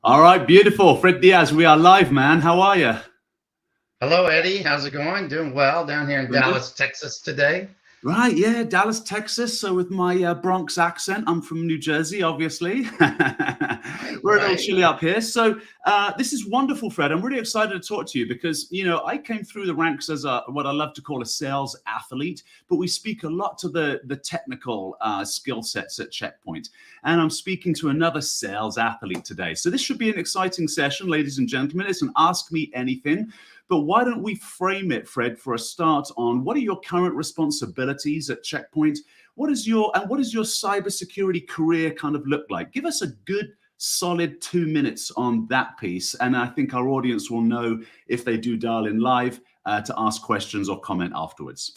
All right, beautiful. Fred Diaz, we are live, man. How are you? Hello, Eddie. How's it going? Doing well down here in Doing good? Dallas, Texas today. Right, yeah, Dallas, Texas. So with my Bronx accent, I'm from New Jersey, obviously. Right, We're a little right. chilly up here. So this is wonderful, Fred. I'm really excited to talk to you because, I came through the ranks as what I love to call a sales athlete, but we speak a lot to the technical skill sets at Checkpoint. And I'm speaking to another sales athlete today. So this should be an exciting session, ladies and gentlemen. It's an Ask Me Anything. But why don't we frame it, Fred, for a start on what are your current responsibilities at Checkpoint? What is your cybersecurity career kind of look like? Give us a good solid 2 minutes on that piece. And I think our audience will know if they do dial in live to ask questions or comment afterwards.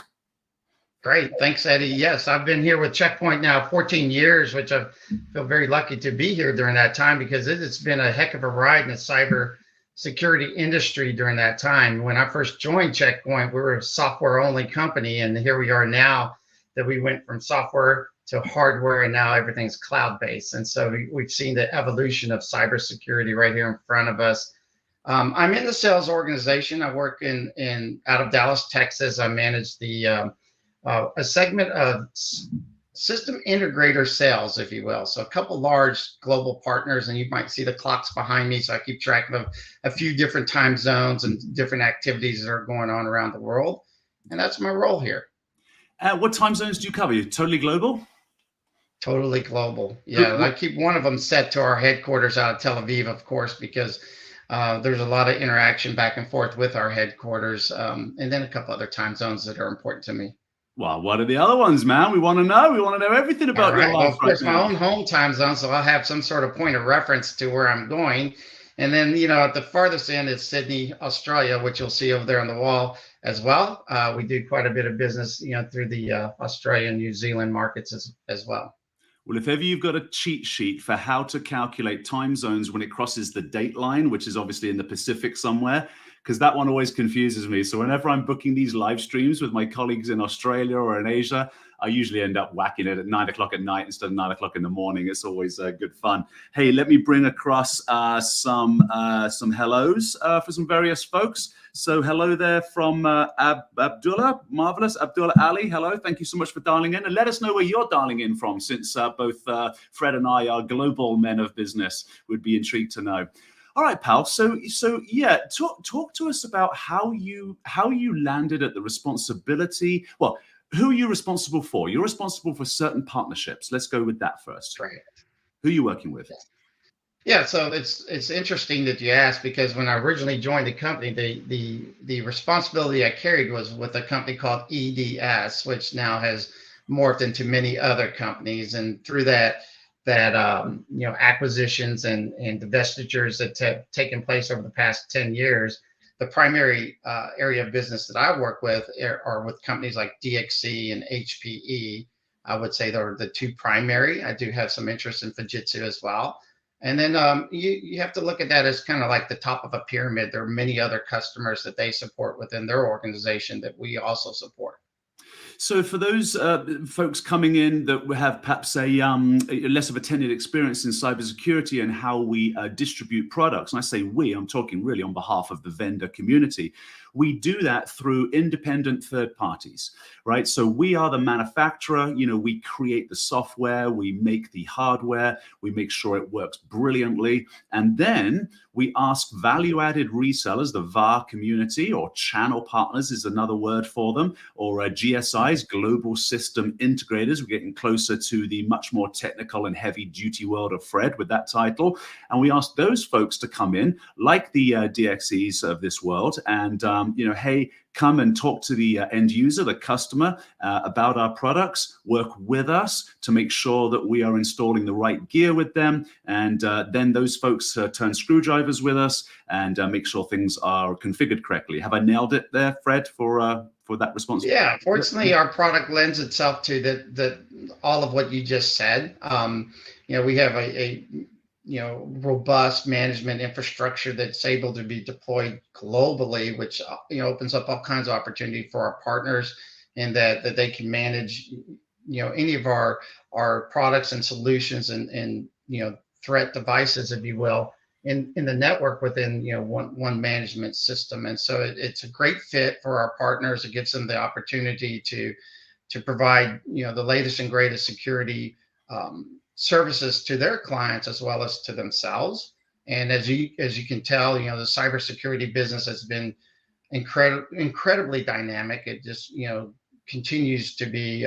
Great. Thanks, Eddie. Yes, I've been here with Checkpoint now 14 years, which I feel very lucky to be here during that time because it's been a heck of a ride in the cyber security industry during that time. When I first joined Checkpoint, we were a software only company, and here we are now that we went from software to hardware, and now everything's cloud based. And so we've seen the evolution of cybersecurity right here in front of us. I'm in the sales organization. I work in out of Dallas, Texas. I manage the a segment of system integrator sales, if you will. So a couple large global partners, and you might see the clocks behind me. So I keep track of a few different time zones and different activities that are going on around the world. And that's my role here. What time zones do you cover? You're totally global? Totally global. Yeah, I keep one of them set to our headquarters out of Tel Aviv, of course, because there's a lot of interaction back and forth with our headquarters, and then a couple other time zones that are important to me. Well, what are the other ones, man? We want to know. We want to know everything All about your right. Well, life of right course, my now. own home time zone, so I'll have some sort of point of reference to where I'm going. And then, at the farthest end is Sydney, Australia, which you'll see over there on the wall as well. We do quite a bit of business, through the Australia and New Zealand markets as well. Well, if ever you've got a cheat sheet for how to calculate time zones when it crosses the date line, which is obviously in the Pacific somewhere, because that one always confuses me. So whenever I'm booking these live streams with my colleagues in Australia or in Asia, I usually end up whacking it at 9 o'clock at night instead of 9 o'clock in the morning. It's always good fun. Hey, let me bring across some hellos for some various folks. So hello there from Abdullah, marvelous. Abdullah Ali, hello. Thank you so much for dialing in. And let us know where you're dialing in from, since both Fred and I are global men of business. We'd be intrigued to know. All right, pal. So yeah, talk to us about how you landed at the responsibility. Well, who are you responsible for? You're responsible for certain partnerships. Let's go with that first. Right. Who are you working with? Yeah, so it's interesting that you asked because when I originally joined the company, the responsibility I carried was with a company called EDS, which now has morphed into many other companies, and through that acquisitions and divestitures that have taken place over the past 10 years, the primary area of business that I work with are with companies like DXC and HPE. I would say they're the two primary. I do have some interest in Fujitsu as well. And then you have to look at that as kind of like the top of a pyramid. There are many other customers that they support within their organization that we also support. So for those folks coming in that have perhaps a less of a tenured experience in cybersecurity and how we distribute products, and I say we, I'm talking really on behalf of the vendor community, we do that through independent third parties, right? So we are the manufacturer, we create the software, we make the hardware, we make sure it works brilliantly, and then we ask value-added resellers, the VAR community, or channel partners is another word for them, or GSIs, global system integrators. We're getting closer to the much more technical and heavy-duty world of Fred with that title. And we ask those folks to come in, like the DXEs of this world, and, hey, come and talk to the end user, the customer, about our products, work with us to make sure that we are installing the right gear with them. And then those folks turn screwdrivers with us and make sure things are configured correctly. Have I nailed it there, Fred, for that responsibility? Yeah, fortunately, our product lends itself to the all of what you just said. We have a robust management infrastructure that's able to be deployed globally, which opens up all kinds of opportunity for our partners, and that they can manage any of our products and solutions and threat devices, if you will, in the network within, one management system. And so it's a great fit for our partners. It gives them the opportunity to provide, the latest and greatest security services to their clients as well as to themselves. And as you can tell, the cybersecurity business has been incredibly dynamic. It just, continues to be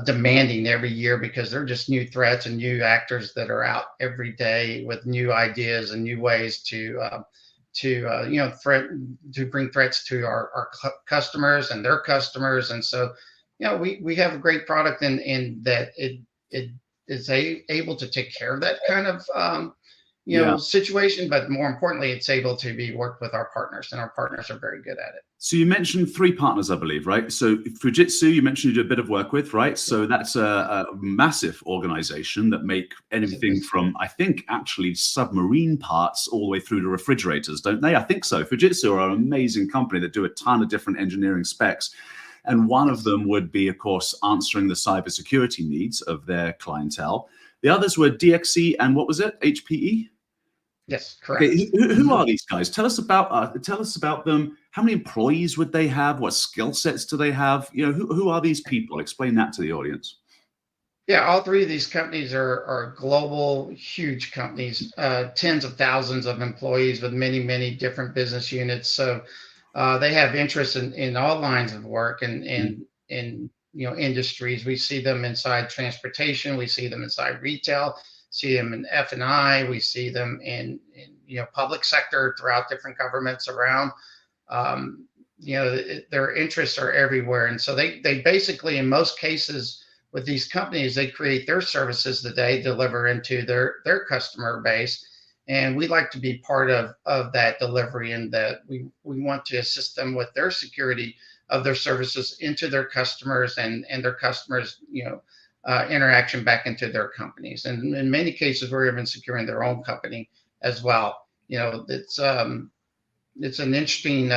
demanding every year, because there are just new threats and new actors that are out every day with new ideas and new ways to bring threats to our customers and their customers. And so, we have a great product in that it is able to take care of that kind of situation, but more importantly, it's able to be worked with our partners, and our partners are very good at it. So you mentioned 3 partners, I believe, right? So Fujitsu, you mentioned you do a bit of work with, right? So that's a massive organization that make anything from, I think, actually submarine parts all the way through to refrigerators, don't they? I think so. Fujitsu are an amazing company that do a ton of different engineering specs. And one of them would be, of course, answering the cybersecurity needs of their clientele. The others were DXE and what was it? HPE? Yes, correct. Okay, who are these guys? Tell us about them. How many employees would they have? What skill sets do they have? Who are these people? Explain that to the audience. Yeah, all 3 of these companies are global, huge companies, tens of thousands of employees with many, many different business units. So they have interest in all lines of work and in industries. We see them inside transportation. We see them inside retail. See them in F&I. We see them in public sector throughout different governments around. Their interests are everywhere, and so they basically, in most cases with these companies, they create their services that they deliver into their customer base, and we like to be part of that delivery, and that we want to assist them with their security of their services into their customers and their customers interaction back into their companies. And in many cases, we're even securing their own company as well. It's an interesting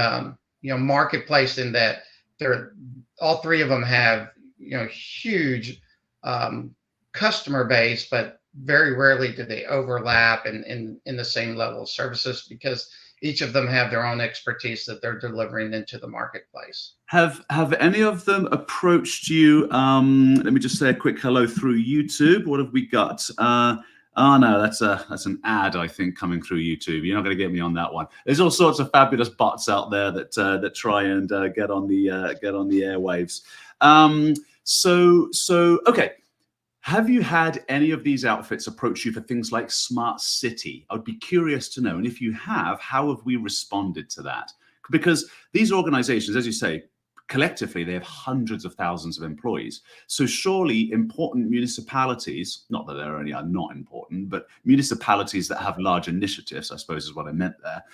marketplace in that all 3 of them have huge customer base, but very rarely do they overlap in the same level of services, because each of them have their own expertise that they're delivering into the marketplace. Have any of them approached you? Let me just say a quick hello through YouTube. What have we got? Oh no, that's an ad, I think, coming through YouTube. You're not going to get me on that one. There's all sorts of fabulous bots out there that try and get on the airwaves. Okay. Have you had any of these outfits approach you for things like smart city? I would be curious to know. And if you have, how have we responded to that? Because these organizations, as you say, collectively, they have hundreds of thousands of employees. So surely important municipalities, not that there only are not important, but municipalities that have large initiatives, I suppose is what I meant there,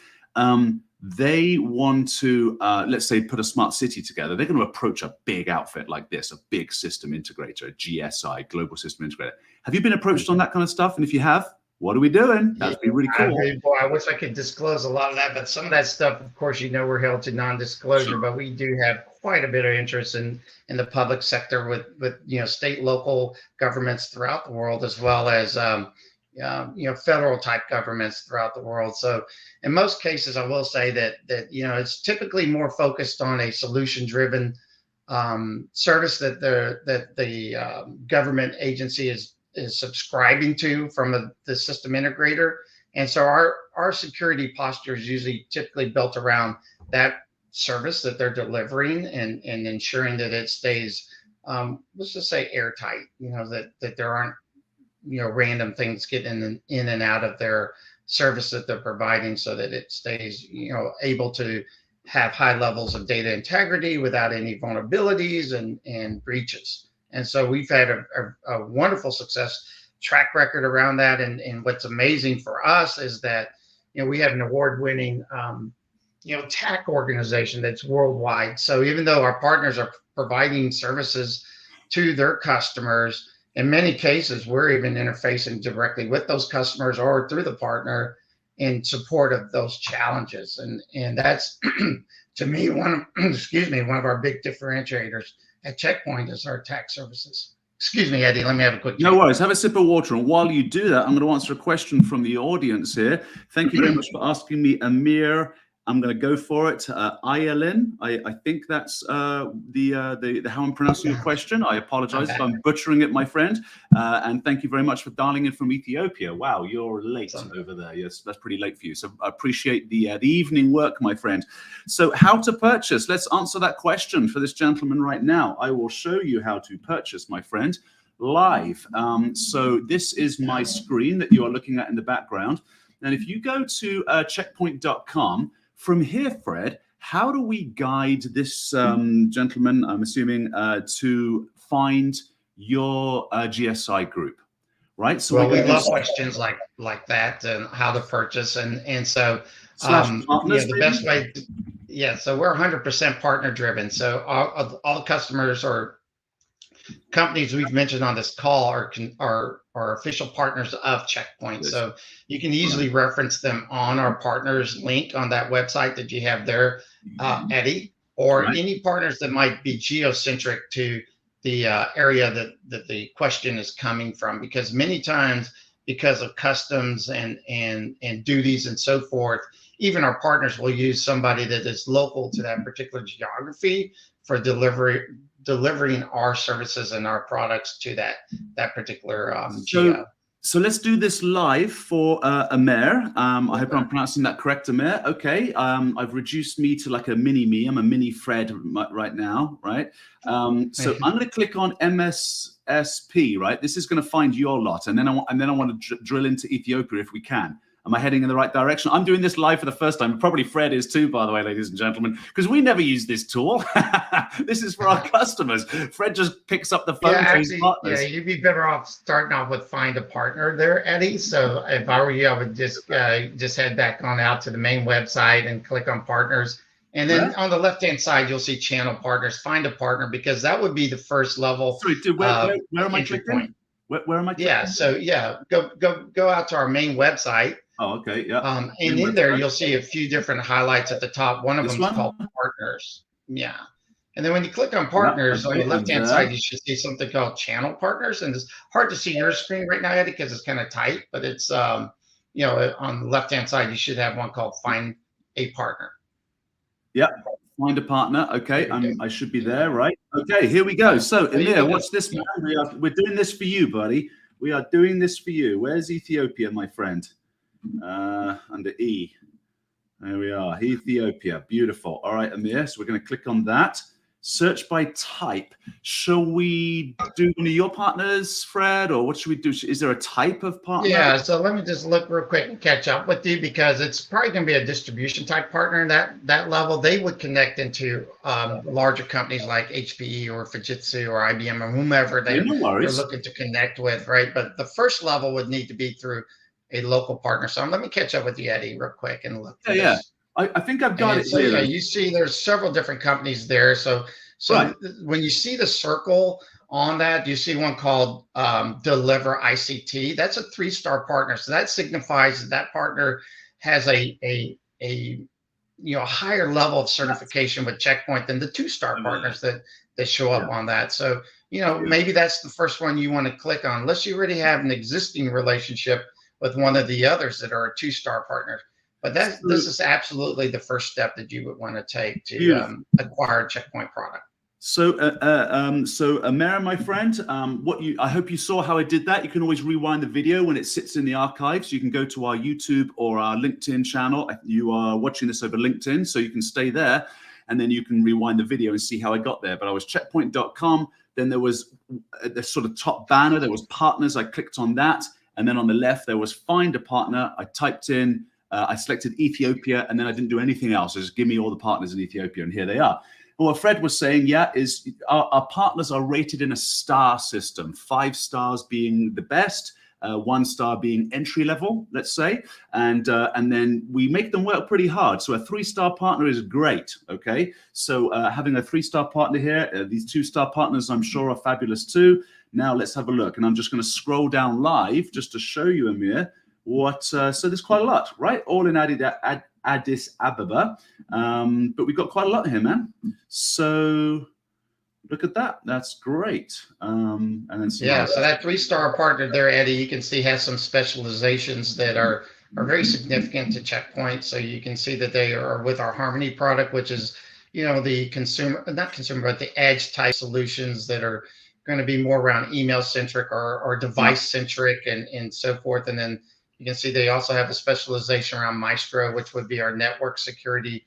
they want to, let's say, put a smart city together. They're going to approach a big outfit like this, a big system integrator, a GSI, global system integrator. Have you been approached on that kind of stuff? And if you have, what are we doing? That'd be really cool. I wish I could disclose a lot of that, but some of that stuff, of course, we're held to non-disclosure. Sure. But we do have quite a bit of interest in the public sector with state, local governments throughout the world, as well as federal type governments throughout the world. So in most cases, I will say that it's typically more focused on a solution-driven service that the government agency is subscribing to from the system integrator. And so our security posture is usually typically built around that service that they're delivering and ensuring that it stays, let's just say, airtight, that there aren't, random things getting in and out of their service that they're providing, so that it stays, able to have high levels of data integrity without any vulnerabilities and breaches. And so we've had a wonderful success track record around that. And what's amazing for us is that, we have an award-winning, TAC organization that's worldwide. So even though our partners are providing services to their customers, in many cases, we're even interfacing directly with those customers or through the partner in support of those challenges. And that's, to me, one of our big differentiators at Checkpoint is our TAC services. Excuse me, Eddie. Let me have a quick No drink. worries. Have a sip of water. And while you do that, I'm going to answer a question from the audience here. Thank you very much for asking me, Amir. I'm going to go for it. Ayalin, I think that's the how I'm pronouncing your question. I apologize if I'm butchering it, my friend. And thank you very much for dialing in from Ethiopia. Wow, you're late over there. Yes, that's pretty late for you. So I appreciate the evening work, my friend. So how to purchase? Let's answer that question for this gentleman right now. I will show you how to purchase, my friend, live. So this is my screen that you are looking at in the background. And if you go to checkpoint.com, from here, Fred, how do we guide this gentleman, I'm assuming, to find your GSI group, right? So well, we love questions like that and how to purchase. And so the best way, so we're 100% partner driven. So all customers or companies we've mentioned on this call are official partners of Checkpoint. Yes. So you can easily reference them on our partners link on that website that you have there, Eddie, or any partners that might be geocentric to the area that the question is coming from, because many times because of customs and duties and so forth, even our partners will use somebody that is local to that particular geography for delivering our services and our products to that particular geo. So let's do this live for Amir. I hope I'm pronouncing that correct, Amir. Okay, I've reduced me to like a mini me. I'm a mini Fred right now, right? So I'm going to click on MSSP, right? This is going to find your lot, and then I want to drill into Ethiopia if we can. Am I heading in the right direction? I'm doing this live for the first time. Probably Fred is too, by the way, ladies and gentlemen, because we never use this tool. This is for our customers. Fred just picks up the phone to his partners. Yeah, you'd be better off starting off with find a partner there, Eddie. So if I were you, I would just head back on out to the main website and click on partners. And then on the left-hand side, you'll see channel partners. Find a partner, because that would be the first level. Sorry, dude, where am I clicking? Where am I clicking? Yeah, so go out to our main website. Oh, okay, yeah. And in there, you'll see a few different highlights at the top. One of them is called partners. Yeah. And then when you click on partners, on the left-hand side, you should see something called channel partners. And it's hard to see your screen right now, Eddie, because it's kind of tight. But it's, on the left-hand side, you should have one called Find a Partner. Yeah, find a partner. Okay, I should be there, right? Okay, here we go. So, Amir, watch this, man. We're doing this for you, buddy. We are doing this for you. Where's Ethiopia, my friend? Under E. There we are. Ethiopia. Beautiful. All right, Amir. So we're going to click on that. Search by type. Shall we do one of your partners, Fred, or what should we do? Is there a type of partner? Yeah, so let me just look real quick and catch up with you, because it's probably going to be a distribution type partner in that level. They would connect into larger companies like HPE or Fujitsu or IBM or whomever they're looking to connect with, right? But the first level would need to be through a local partner. So let me catch up with you, Eddie, real quick and look. Yeah. I think I've got it. So yeah, you see there's several different companies there. So when you see the circle on that, you see one called Deliver ICT. That's a 3-star partner. So that signifies that partner has a higher level of certification with Checkpoint than the 2-star partners that show up on that. So maybe that's the first one you want to click on, unless you already have an existing relationship with one of the others that are a 2-star partner. But this is absolutely the first step that you would want to take to acquire a Checkpoint product. So, Amir, my friend, I hope you saw how I did that. You can always rewind the video when it sits in the archives. You can go to our YouTube or our LinkedIn channel. You are watching this over LinkedIn, so you can stay there, and then you can rewind the video and see how I got there. But I was checkpoint.com. Then there was the sort of top banner. There was partners. I clicked on that, and then on the left there was find a partner. I typed in. I selected Ethiopia, and then I didn't do anything else. Just give me all the partners in Ethiopia, and here they are. And what Fred was saying, is our partners are rated in a star system, 5 stars being the best, 1 star being entry level, let's say, and then we make them work pretty hard. So a 3-star partner is great, okay? So having a 3-star partner here, these 2-star partners I'm sure are fabulous too. Now let's have a look, and I'm just going to scroll down live just to show you, Amir, so there's quite a lot, right? All in Addis Ababa, but we've got quite a lot here, man. So Look at that. That's great. And then yeah, so that 3-star partner there, Eddie, you can see has some specializations that are very significant to Checkpoint. So you can see that they are with our Harmony product, which is, the consumer, not consumer, but the edge type solutions that are going to be more around email centric or device centric and so forth. And then you can see they also have a specialization around Maestro, which would be our network security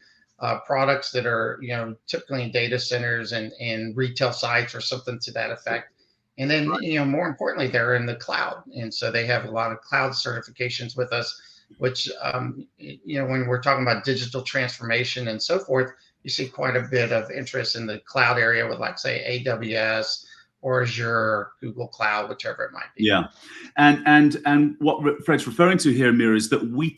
products that are, typically in data centers and retail sites or something to that effect. And then, more importantly, they're in the cloud. And so they have a lot of cloud certifications with us, which, when we're talking about digital transformation and so forth, you see quite a bit of interest in the cloud area with, like, say, AWS or Azure, Google Cloud, whichever it might be. Yeah, and what Fred's referring to here, Amir, is that we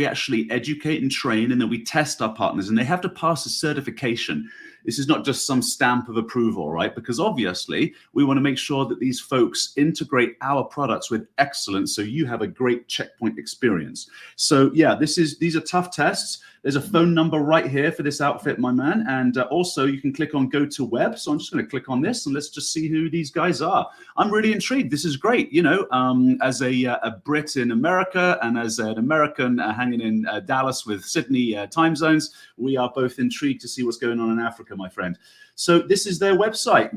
actually educate and train, and then we test our partners, and they have to pass a certification. This is not just some stamp of approval, right? Because obviously we want to make sure that these folks integrate our products with excellence, so you have a great Checkpoint experience. So yeah, these are tough tests. There's a phone number right here for this outfit, my man. And also you can click on go to web. So I'm just going to click on this and let's just see who these guys are. I'm really intrigued. This is great. As a Brit in America and as an American hanging in Dallas with Sydney time zones, we are both intrigued to see what's going on in Africa, my friend. So this is their website,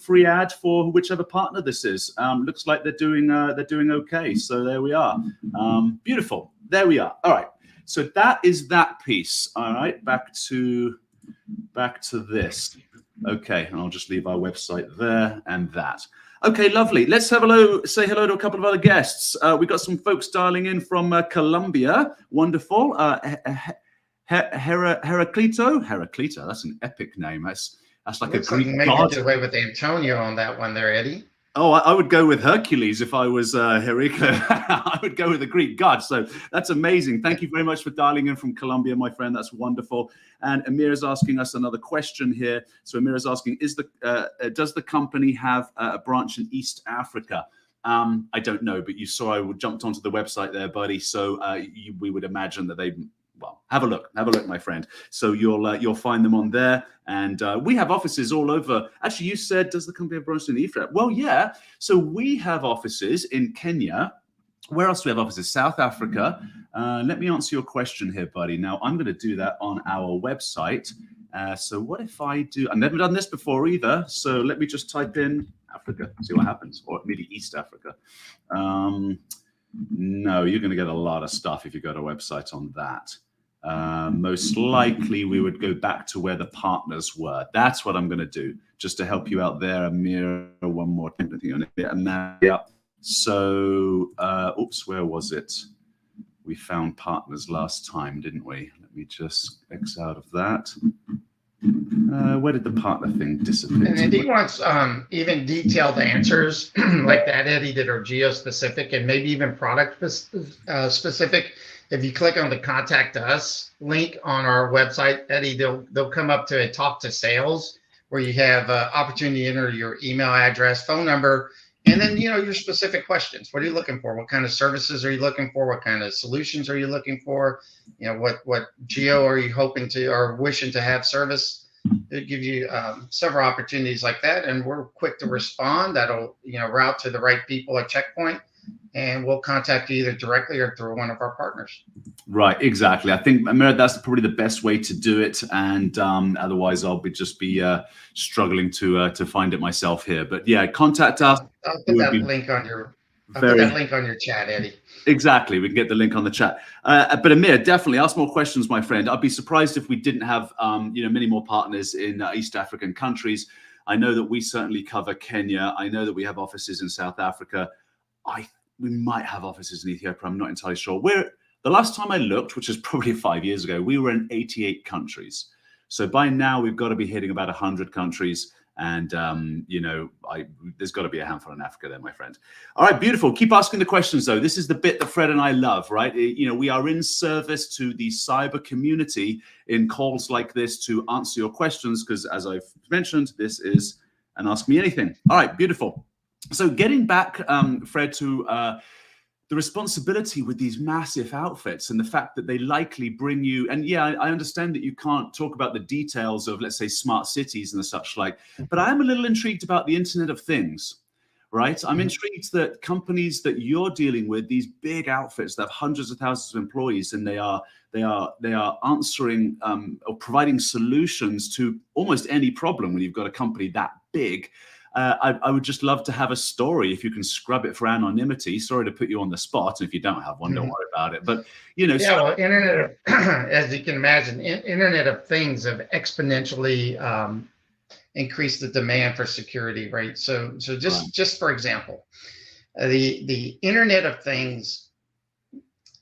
free ad for whichever partner this is. Looks like they're doing okay. So there we are. Beautiful. There we are. All right. So that is that piece. All right, back to this. Okay, and I'll just leave our website there and that. Okay, lovely. Let's say hello to a couple of other guests. We got some folks dialing in from Colombia. Wonderful. Heraclito. That's an epic name. That's like Looks a Greek like maybe god. you did away with Antonio on that one there, Eddie. Oh, I would go with Hercules if I was Heraclito. I would go with the Greek god. So that's amazing. Thank you very much for dialing in from Colombia, my friend. That's wonderful. And Amir is asking us another question here. So Amir is asking, does the company have a branch in East Africa? I don't know, but you saw I jumped onto the website there, buddy. So we would imagine that they. Well, have a look, my friend. So you'll find them on there, and we have offices all over. Actually, you said, does the company have branches in Africa? Well, yeah. So we have offices in Kenya. Where else do we have offices? South Africa. Let me answer your question here, buddy. Now I'm going to do that on our website. So what if I do? I've never done this before either. So let me just type in Africa, see what happens, or maybe East Africa. No, you're going to get a lot of stuff if you go to a website on that. Most likely we would go back to where the partners were. That's what I'm going to do, just to help you out there. Amir, one more thing on it. And now, yeah. So, oops, where was it? We found partners last time, didn't we? Let me just X out of that. Where did the partner thing disappear? And if he wants even detailed answers like that, Eddie, that are geo-specific and maybe even product specific, if you click on the Contact Us link on our website, Eddie, they'll come up to a Talk to Sales where you have opportunity to enter your email address, phone number, and then, your specific questions. What are you looking for? What kind of services are you looking for? What kind of solutions are you looking for? What geo are you hoping to or wishing to have service? It'll give you several opportunities like that, and we're quick to respond. That'll route to the right people at Checkpoint, and we'll contact you either directly or through one of our partners. Right, exactly. I think, Amir, that's probably the best way to do it, and otherwise I'll be struggling to find it myself here. But yeah, contact us. I'll put that link on your chat, Eddie. Exactly. We can get the link on the chat. But Amir, definitely ask more questions, my friend. I'd be surprised if we didn't have many more partners in East African countries. I know that we certainly cover Kenya. I know that we have offices in South Africa. We might have offices in Ethiopia. I'm not entirely sure. The last time I looked, which is probably 5 years ago, we were in 88 countries. So by now we've got to be hitting about 100 countries. And, there's got to be a handful in Africa there, my friend. All right, beautiful. Keep asking the questions, though. This is the bit that Fred and I love, right? We are in service to the cyber community in calls like this to answer your questions, because as I've mentioned, this is an Ask Me Anything. All right, beautiful. So getting back, Fred, to the responsibility with these massive outfits and the fact that they likely bring you, and yeah, I understand that you can't talk about the details of, let's say, smart cities and the such like, but I am a little intrigued about the Internet of Things, right? I'm intrigued that companies that you're dealing with, these big outfits that have hundreds of thousands of employees, and they are answering or providing solutions to almost any problem when you've got a company that big. I would just love to have a story, if you can scrub it for anonymity. Sorry to put you on the spot. If you don't have one, don't worry about it. But, you know. Yeah, well, Internet of, as you can imagine, Internet of Things have exponentially increased the demand for security, right? So just for example, the Internet of Things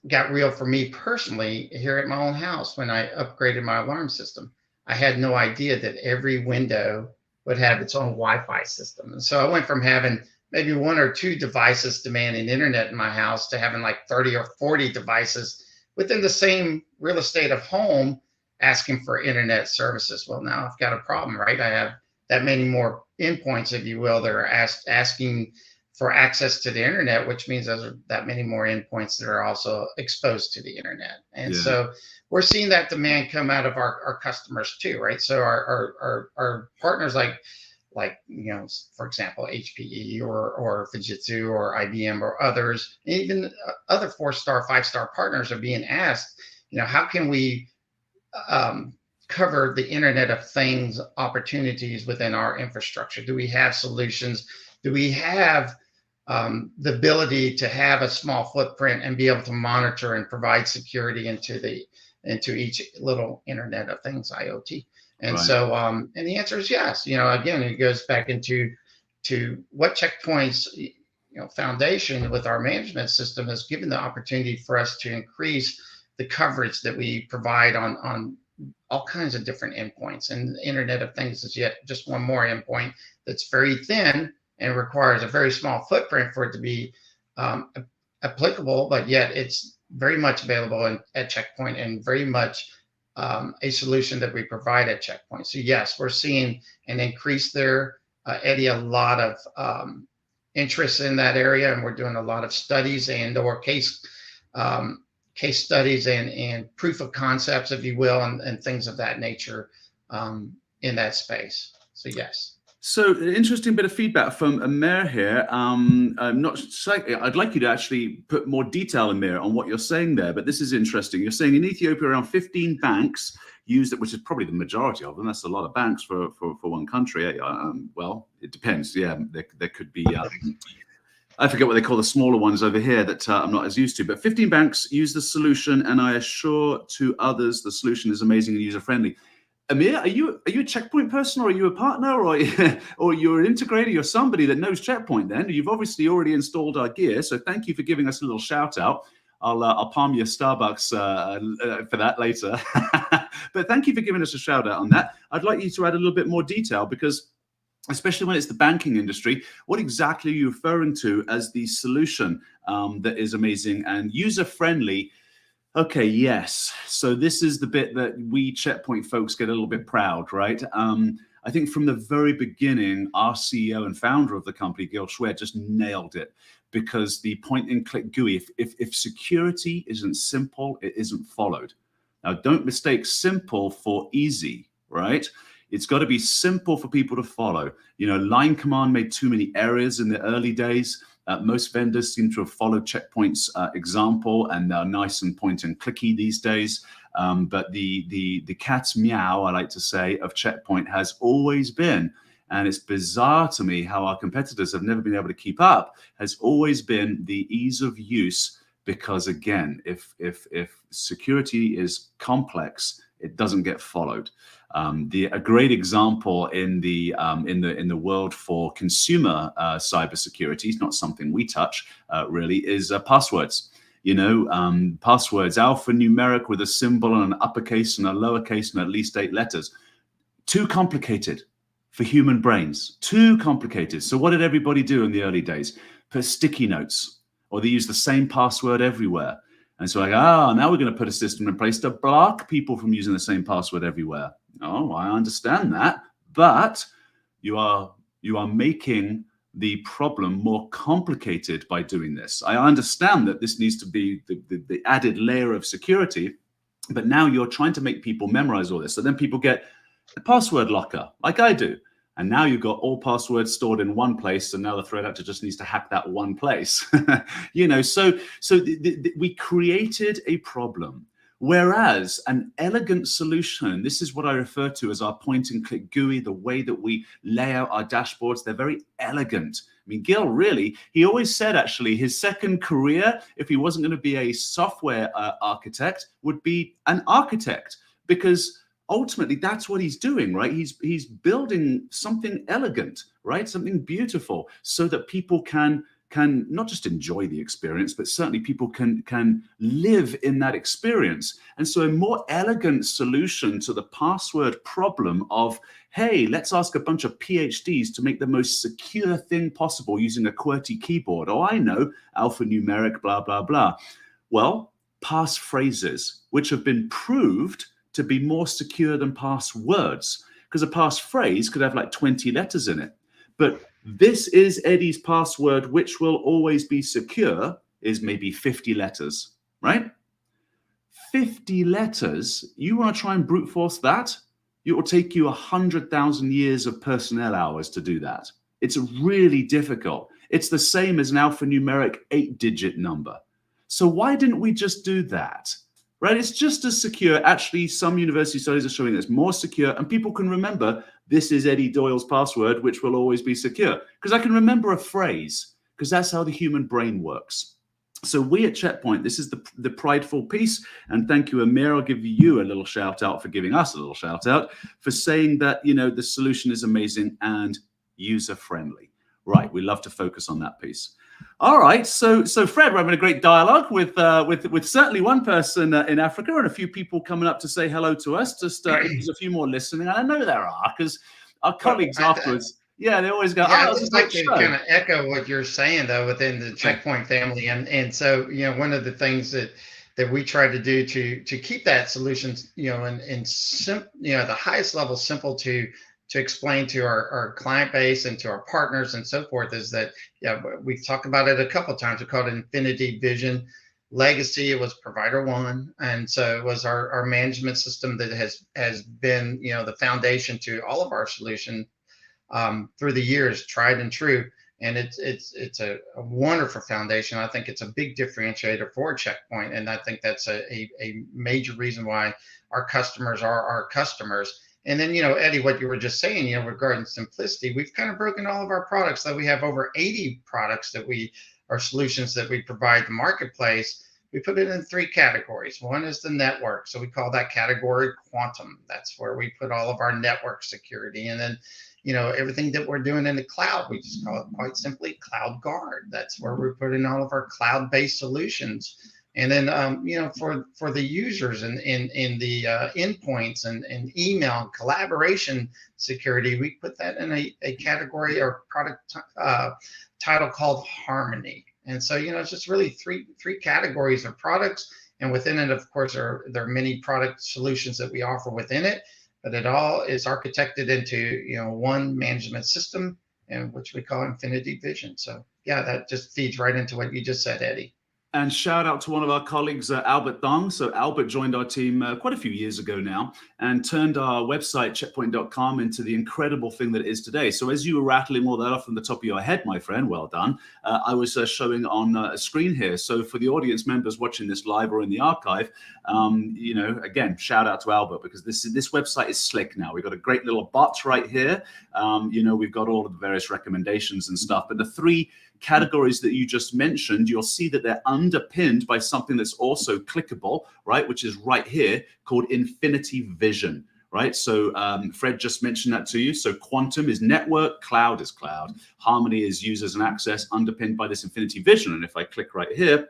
got real for me personally here at my own house when I upgraded my alarm system. I had no idea that every window would have its own Wi-Fi system. And so I went from having maybe 1 or 2 devices demanding internet in my house to having like 30 or 40 devices within the same real estate of home asking for internet services. Well, now I've got a problem, right? I have that many more endpoints, if you will, that are asking for access to the internet, which means there's that many more endpoints that are also exposed to the internet. And so we're seeing that demand come out of our customers too, right? So our partners like, you know, for example, HPE or Fujitsu or IBM or others, even other 4-star, 5-star partners are being asked, you know, how can we cover the Internet of Things opportunities within our infrastructure? Do we have solutions? Do we have the ability to have a small footprint and be able to monitor and provide security into each little Internet of Things, IoT? And so, and the answer is yes. You know, again, it goes back into what Checkpoint's, you know, foundation with our management system has given the opportunity for us to increase the coverage that we provide on all kinds of different endpoints. And the Internet of Things is yet just one more endpoint that's very thin and requires a very small footprint for it to be applicable, but yet it's very much available at Checkpoint and very much a solution that we provide at Checkpoint. So yes, we're seeing an increase there, Eddie, a lot of interest in that area, and we're doing a lot of studies and/or case studies and proof of concepts, if you will, and things of that nature in that space. So yes. So an interesting bit of feedback from Amir here. I'm not. I'd like you to actually put more detail, Amir, on what you're saying there. But this is interesting. You're saying in Ethiopia, around 15 banks use it, which is probably the majority of them. That's a lot of banks for one country. Well, it depends. Yeah, there could be. I forget what they call the smaller ones over here that I'm not as used to. But 15 banks use the solution, and I assure to others the solution is amazing and user friendly. Amir, are you a Checkpoint person, or are you a partner, or you're an integrator? You're somebody that knows Checkpoint. Then you've obviously already installed our gear. So thank you for giving us a little shout out. I'll palm you a Starbucks for that later. But thank you for giving us a shout out on that. I'd like you to add a little bit more detail, because especially when it's the banking industry, what exactly are you referring to as the solution that is amazing and user friendly? Okay, yes. So this is the bit that we Checkpoint folks get a little bit proud, right? I think from the very beginning, our CEO and founder of the company, Gil Schwer, just nailed it, because the point-and-click GUI, if security isn't simple, it isn't followed. Now, don't mistake simple for easy, right? It's got to be simple for people to follow. You know, line command made too many errors in the early days. Most vendors seem to have followed Checkpoint's example, and they're nice and point and clicky these days. But the cat's meow, I like to say, of Checkpoint has always been, and it's bizarre to me how our competitors have never been able to keep up, has always been the ease of use. Because again, if security is complex, it doesn't get followed. A great example in the world for consumer cybersecurity, it's not something we touch really, is passwords. You know, passwords, alphanumeric with a symbol and an uppercase and a lowercase and at least 8 letters. Too complicated for human brains. Too complicated. So what did everybody do in the early days? Put sticky notes, or they use the same password everywhere. And so now we're going to put a system in place to block people from using the same password everywhere. Oh, I understand that, but you are making the problem more complicated by doing this. I understand that this needs to be the added layer of security, but now you're trying to make people memorize all this. So then people get a password locker, like I do. And now you've got all passwords stored in one place, and now the threat actor just needs to hack that one place. So we created a problem. Whereas an elegant solution, this is what I refer to as our point-and-click GUI, the way that we lay out our dashboards, they're very elegant. I mean, Gil, really, he always said, actually, his second career, if he wasn't going to be a software architect, would be an architect, because ultimately that's what he's doing, right? He's building something elegant, right? Something beautiful, so that people can not just enjoy the experience, but certainly people can live in that experience. And so a more elegant solution to the password problem of, hey, let's ask a bunch of PhDs to make the most secure thing possible using a QWERTY keyboard. Oh, I know, alphanumeric, blah, blah, blah. Well, passphrases, which have been proved to be more secure than passwords, because a passphrase could have like 20 letters in it. But this is Eddie's password, which will always be secure, is maybe 50 letters, right? 50 letters. You want to try and brute force that? It will take you 100,000 years of personnel hours to do that. It's really difficult. It's the same as an alphanumeric 8-digit number. So why didn't we just do that? Right? It's just as secure. Actually, some university studies are showing it's more secure, and people can remember this is Eddie Doyle's password, which will always be secure. Because I can remember a phrase, because that's how the human brain works. So we at Checkpoint, this is the prideful piece. And thank you, Amir. I'll give you a little shout out for giving us a little shout out for saying that, the solution is amazing and user friendly. Right. We love to focus on that piece. All right, so Fred, we're having a great dialogue with certainly one person in Africa, and a few people coming up to say hello to us. Just there's a few more listening, and I know there are, because our colleagues afterwards, they always go. Yeah, I'd just like to kind of echo what you're saying though within the Checkpoint family, and so one of the things that we try to do to keep that solution the highest level simple to explain to our client base and to our partners and so forth is that, we've talked about it a couple of times. We call it Infinity Vision. Legacy, it was Provider One. And so it was our management system that has been, the foundation to all of our solution through the years, tried and true. And it's a wonderful foundation. I think it's a big differentiator for Checkpoint. And I think that's a major reason why our customers are our customers. And then, Eddie, what you were just saying, regarding simplicity, we've kind of broken all of our products. So we have over 80 products are solutions that we provide the marketplace. We put it in 3 categories. One is the network. So we call that category Quantum. That's where we put all of our network security. And then, everything that we're doing in the cloud, we just call it quite simply Cloud Guard. That's where we put in all of our cloud-based solutions. And then, for the users and in the endpoints and email and collaboration security, we put that in a category or product title called Harmony. And so, it's just really three categories of products. And within it, of course, there are many product solutions that we offer within it. But it all is architected into, one management system, and which we call Infinity Vision. So, that just feeds right into what you just said, Eddie. And shout out to one of our colleagues, Albert Dong. So Albert joined our team quite a few years ago now and turned our website, checkpoint.com, into the incredible thing that it is today. So as you were rattling all that off from the top of your head, my friend, well done, I was showing on a screen here. So for the audience members watching this live or in the archive, again, shout out to Albert, because this website is slick now. We've got a great little bot right here. We've got all of the various recommendations and stuff. But the 3 categories that you just mentioned, you'll see that they're underpinned by something that's also clickable, right? Which is right here, called Infinity Vision, right? So Fred just mentioned that to you. So Quantum is network, cloud is cloud, Harmony is users and access, underpinned by this Infinity Vision. And if I click right here,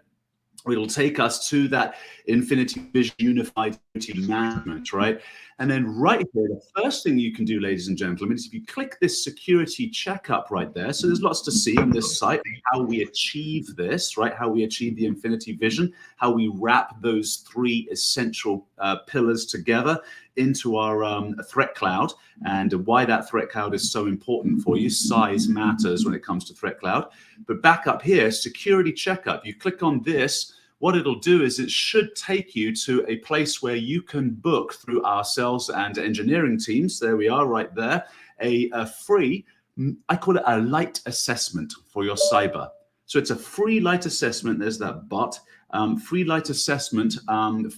it'll take us to that Infinity Vision unified management, right? And then right here, the first thing you can do, ladies and gentlemen, is if you click this security checkup right there. So there's lots to see on this site, how we achieve this, right? How we achieve the infinity vision, how we wrap those three essential pillars together into our threat cloud, and why that threat cloud is so important for you. Size matters when it comes to threat cloud. But back up here, security checkup. You click on this. What it'll do is it should take you to a place where you can book through our sales and engineering teams. There we are right there. A free, I call it a light assessment for your cyber. So it's a free light assessment. There's that bot. Free light assessment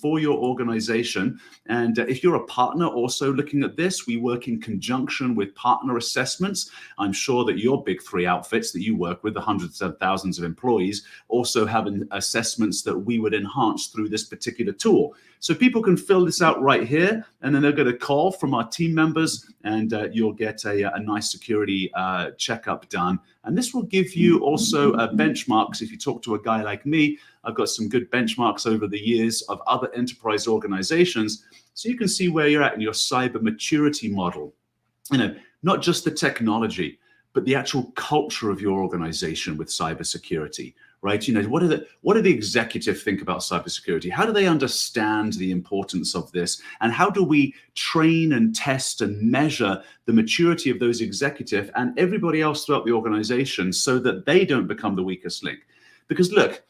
for your organization. And if you're a partner also looking at this, we work in conjunction with partner assessments. I'm sure that your big three outfits that you work with, the hundreds of thousands of employees, also have assessments that we would enhance through this particular tool. So people can fill this out right here, and then they'll get a call from our team members, and you'll get a nice security checkup done. And this will give you also benchmarks. If you talk to a guy like me, I've got some good benchmarks over the years of other enterprise organizations. So you can see where you're at in your cyber maturity model. You know, not just the technology, but the actual culture of your organization with cybersecurity, right? You know, what do the executive think about cybersecurity? How do they understand the importance of this? And how do we train and test and measure the maturity of those executive and everybody else throughout the organization so that they don't become the weakest link? Because look,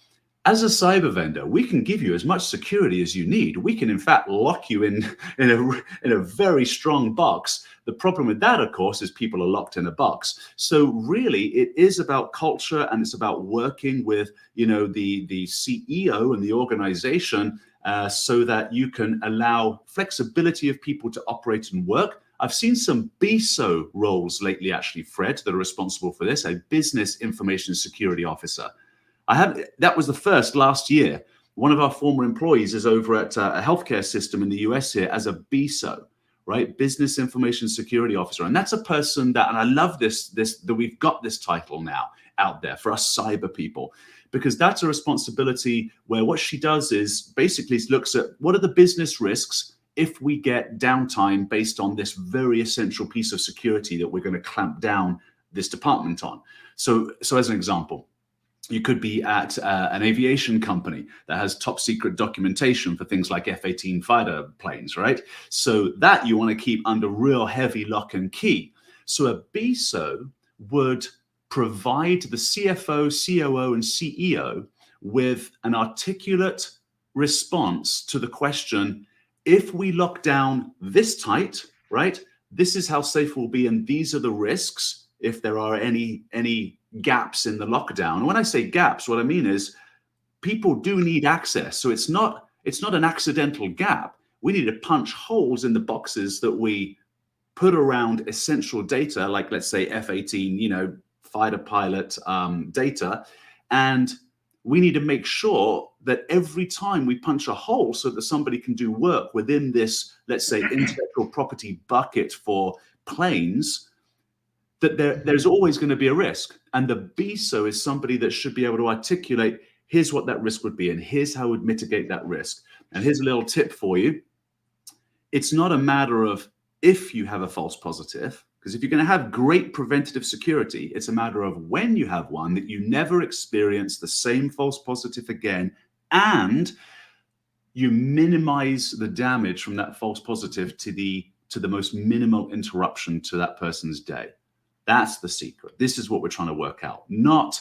as a cyber vendor, we can give you as much security as you need. We can, in fact, lock you in a very strong box. The problem with that, of course, is people are locked in a box. So really, it is about culture, and it's about working with, you know, the CEO and the organization so that you can allow flexibility of people to operate and work. I've seen some BISO roles lately, actually, Fred, that are responsible for this, a business information security officer. That was the first last year. One of our former employees is over at a healthcare system in the US here as a BISO, right? Business Information Security Officer. And that's a person that, and I love that we've got this title now out there for us cyber people, because that's a responsibility where what she does is basically looks at what are the business risks if we get downtime based on this very essential piece of security that we're going to clamp down this department on. So as an example, you could be at an aviation company that has top secret documentation for things like F-18 fighter planes, right? So that you want to keep under real heavy lock and key. So a BISO would provide the CFO, COO, and CEO with an articulate response to the question, if we lock down this tight, right, this is how safe we'll be, and these are the risks if there are any gaps in the lockdown. And when I say gaps, what I mean is people do need access. So it's not an accidental gap. We need to punch holes in the boxes that we put around essential data, like let's say F-18, you know, fighter pilot data. And we need to make sure that every time we punch a hole so that somebody can do work within this, let's say, intellectual property bucket for planes, that there's always going to be a risk. And the BISO is somebody that should be able to articulate, here's what that risk would be, and here's how we'd mitigate that risk. And here's a little tip for you. It's not a matter of if you have a false positive, because if you're going to have great preventative security, it's a matter of when you have one, that you never experience the same false positive again, and you minimize the damage from that false positive to the most minimal interruption to that person's day. That's the secret. This is what we're trying to work out. Not,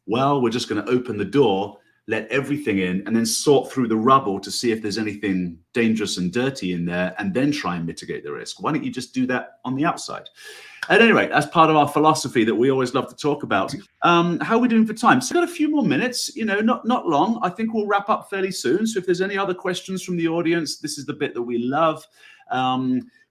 well, we're just going to open the door, let everything in, and then sort through the rubble to see if there's anything dangerous and dirty in there, and then try and mitigate the risk. Why don't you just do that on the outside? At any rate, that's part of our philosophy that we always love to talk about. How are we doing for time? So we've got a few more minutes, you know, not long. I think we'll wrap up fairly soon. So if there's any other questions from the audience, this is the bit that we love.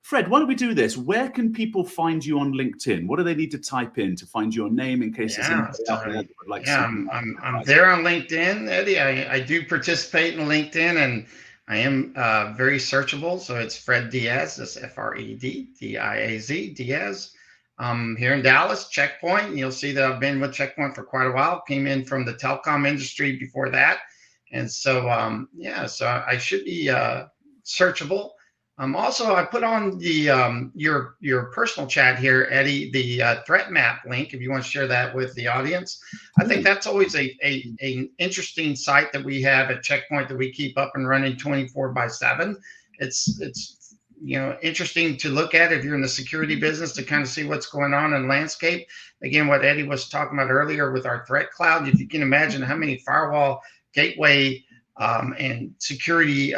Fred, why don't we do this? Where can people find you on LinkedIn? What do they need to type in to find your name in case there's anybody out there that would like something? I'm there on LinkedIn, Eddie. I do participate in LinkedIn, and I am very searchable. So it's Fred Diaz. That's F-R-E-D D-I-A-Z, Diaz. Here in Dallas, Checkpoint. You'll see that I've been with Checkpoint for quite a while. Came in from the telecom industry before that. And so, so I should be searchable. Also, I put on the your personal chat here, Eddie, the threat map link. If you want to share that with the audience, I think that's always a interesting site that we have at Checkpoint that we keep up and running 24/7. It's interesting to look at if you're in the security business to kind of see what's going on in the landscape. Again, what Eddie was talking about earlier with our threat cloud. If you can imagine how many firewall, gateway, and security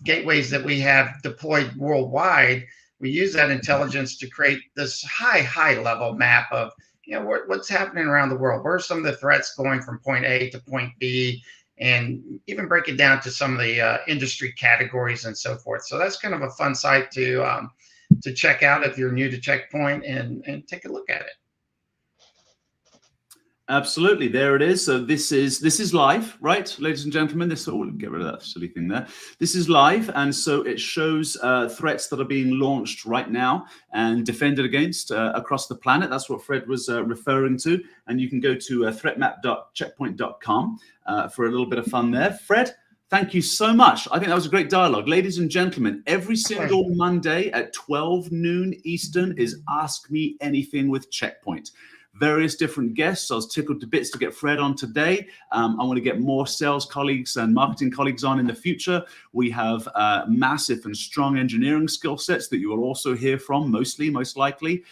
gateways that we have deployed worldwide, we use that intelligence to create this high level map of what's happening around the world. Where are some of the threats going from point A to point B, and even break it down to some of the industry categories and so forth. So that's kind of a fun site to check out if you're new to Checkpoint and take a look at it. Absolutely, there it is. So this is live, right, ladies and gentlemen? Get rid of that silly thing there. This is live, and so it shows threats that are being launched right now and defended against across the planet. That's what Fred was referring to, and you can go to threatmap.checkpoint.com for a little bit of fun there. Fred, thank you so much. I think that was a great dialogue. Ladies and gentlemen, every single Monday at 12 noon Eastern is Ask Me Anything with Checkpoint. Various different guests. I was tickled to bits to get Fred on today. I want to get more sales colleagues and marketing colleagues on in the future. We have massive and strong engineering skill sets that you will also hear from, most likely.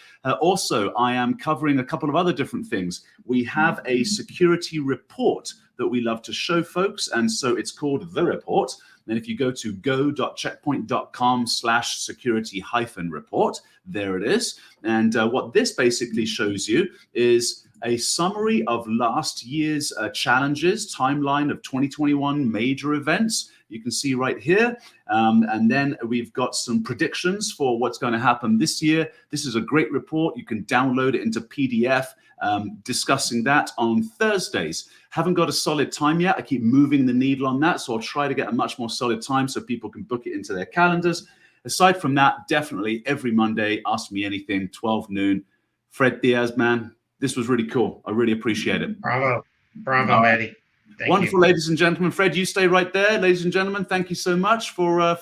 Also, I am covering a couple of other different things. We have a security report that we love to show folks, and so it's called The Report. And if you go to go.checkpoint.com/security-report, there it is. And what this basically shows you is a summary of last year's challenges, timeline of 2021 major events. You can see right here. And then we've got some predictions for what's going to happen this year. This is a great report. You can download it into PDF, discussing that on Thursdays. Haven't got a solid time yet. I keep moving the needle on that, so I'll try to get a much more solid time so people can book it into their calendars. Aside from that, definitely every Monday, Ask Me Anything, 12 noon. Fred Diaz, man, this was really cool. I really appreciate it. Bravo, Eddie. Wonderful, ladies and gentlemen. Fred, you stay right there. Ladies and gentlemen, thank you so much for